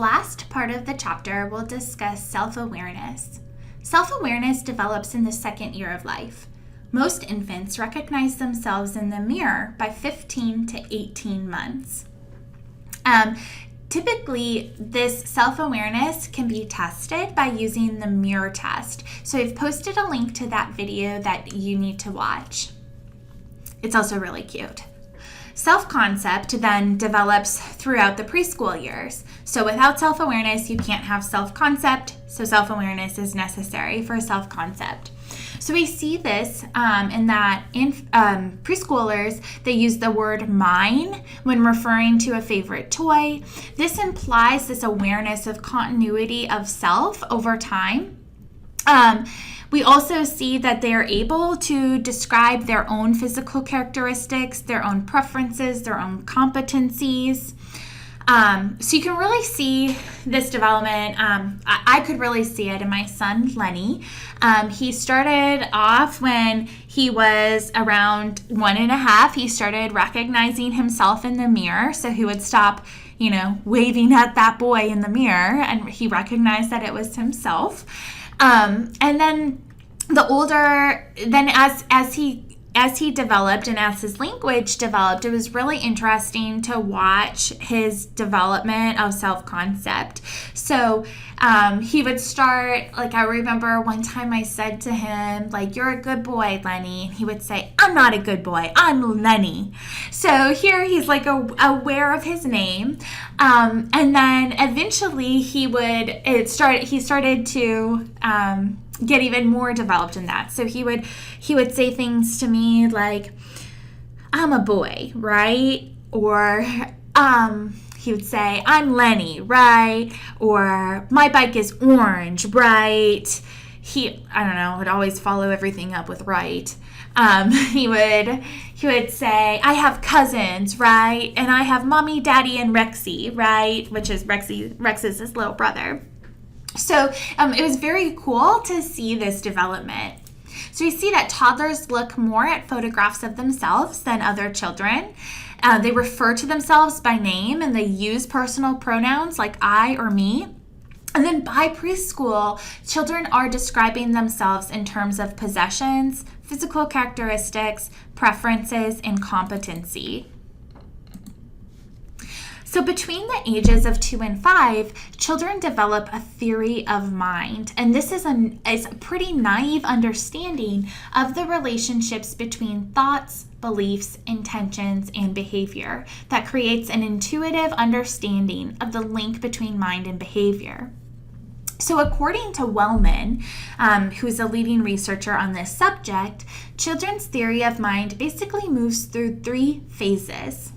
last part of the chapter, we'll discuss self-awareness. Self-awareness develops in the second year of life. Most infants recognize themselves in the mirror by 15 to 18 months. Typically, this self-awareness can be tested by using the mirror test. So I've posted a link to that video that you need to watch. It's also really cute. Self-concept then develops throughout the preschool years. So without self-awareness, you can't have self-concept. So self-awareness is necessary for self-concept. So we see this in that preschoolers, they use the word mine when referring to a favorite toy. This implies this awareness of continuity of self over time. We also see that they are able to describe their own physical characteristics, their own preferences, their own competencies. So you can really see this development. I could really see it in my son, Lenny. He started off when he was around 1.5. He started recognizing himself in the mirror. So he would stop, waving at that boy in the mirror, and he recognized that it was himself. And then as he developed and as his language developed, it was really interesting to watch his development of self-concept. So he would start, I remember one time I said to him, you're a good boy, Lenny. And he would say, I'm not a good boy, I'm Lenny. So here he's aware of his name. And then eventually he started to get even more developed in that. So he would say things to me like, I'm a boy, right? Or he would say, I'm Lenny, right? Or my bike is orange, right? Would always follow everything up with right. He would say, I have cousins, right? And I have mommy, daddy, and Rexy, right? Which is Rex is his little brother. So it was very cool to see this development. So you see that toddlers look more at photographs of themselves than other children. They refer to themselves by name and they use personal pronouns like I or me. And then by preschool, children are describing themselves in terms of possessions, physical characteristics, preferences, and competency. So between the ages of 2 and 5, children develop a theory of mind. And this is a pretty naive understanding of the relationships between thoughts, beliefs, intentions, and behavior that creates an intuitive understanding of the link between mind and behavior. So according to Wellman, who's a leading researcher on this subject, children's theory of mind basically moves through 3 phases.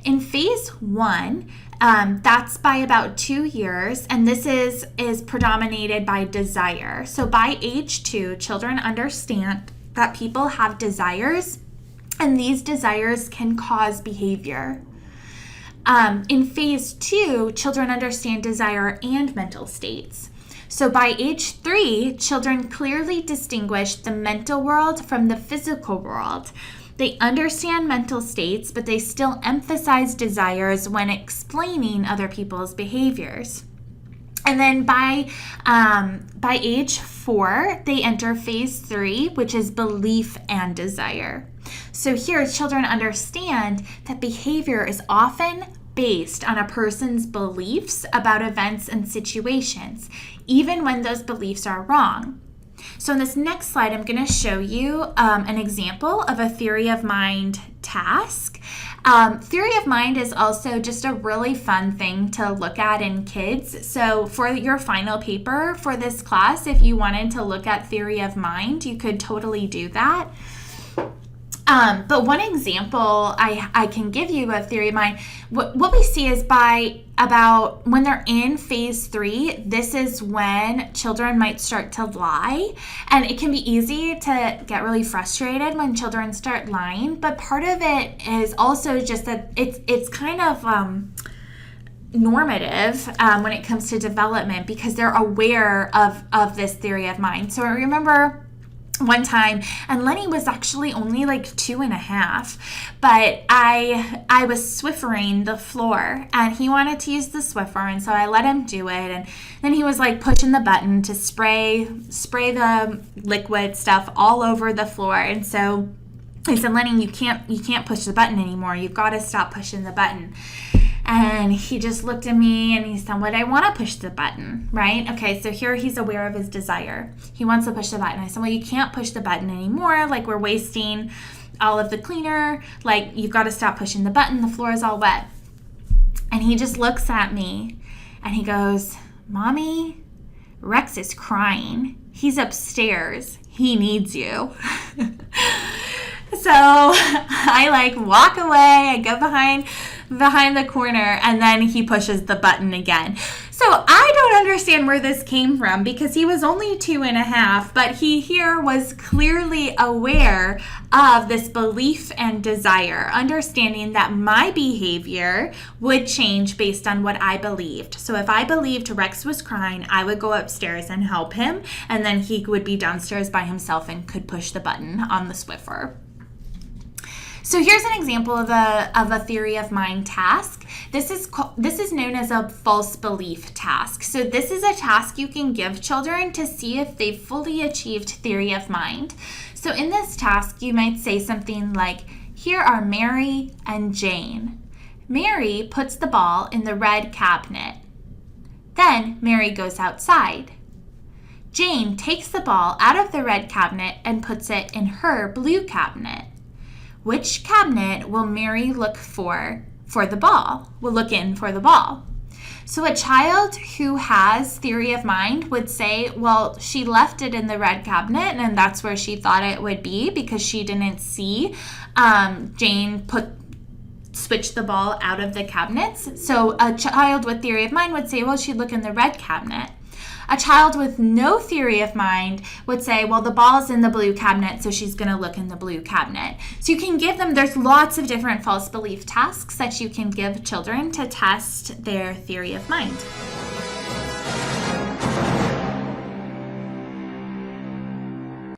In phase 1, that's by about 2 years, and this is predominated by desire. So by age 2, children understand that people have desires, and these desires can cause behavior. In phase 2, children understand desire and mental states. So by age 3, children clearly distinguish the mental world from the physical world. They understand mental states, but they still emphasize desires when explaining other people's behaviors. And then by age 4, they enter phase 3, which is belief and desire. So here, children understand that behavior is often based on a person's beliefs about events and situations, even when those beliefs are wrong. So in this next slide, I'm going to show you an example of a theory of mind task. Theory of mind is also just a really fun thing to look at in kids. So for your final paper for this class, if you wanted to look at theory of mind, you could totally do that. But one example I can give you of theory of mind, what we see is about when they're in phase 3, this is when children might start to lie. And it can be easy to get really frustrated when children start lying. But part of it is also just that it's kind of normative when it comes to development because they're aware of this theory of mind. So I remember one time, and Lenny was actually only like 2.5, but I was Swiffering the floor, and he wanted to use the Swiffer, and so I let him do it, and then he was like pushing the button to spray the liquid stuff all over the floor. And so I said, Lenny, you can't push the button anymore. You've got to stop pushing the button. And he just looked at me and he said, well, I want to push the button, right? Okay, so here he's aware of his desire. He wants to push the button. I said, well, you can't push the button anymore. Like, we're wasting all of the cleaner. Like, you've got to stop pushing the button. The floor is all wet. And he just looks at me and he goes, Mommy, Rex is crying. He's upstairs. He needs you. So I like walk away. I go behind the corner, and then he pushes the button again. So I don't understand where this came from, because he was only 2.5, but he here was clearly aware of this belief and desire, understanding that my behavior would change based on what I believed. So if I believed Rex was crying, I would go upstairs and help him, and then he would be downstairs by himself and could push the button on the Swiffer. So here's an example of a theory of mind task. This is known as a false belief task. So this is a task you can give children to see if they've fully achieved theory of mind. So in this task, you might say something like, here are Mary and Jane. Mary puts the ball in the red cabinet. Then Mary goes outside. Jane takes the ball out of the red cabinet and puts it in her blue cabinet. Which cabinet will Mary look for the ball? Will look in for the ball. So a child who has theory of mind would say, well, she left it in the red cabinet, and that's where she thought it would be because she didn't see Jane switch the ball out of the cabinets. So a child with theory of mind would say, well, she'd look in the red cabinet. A child with no theory of mind would say, well, the ball's in the blue cabinet, so she's going to look in the blue cabinet. So you can give them, there's lots of different false belief tasks that you can give children to test their theory of mind.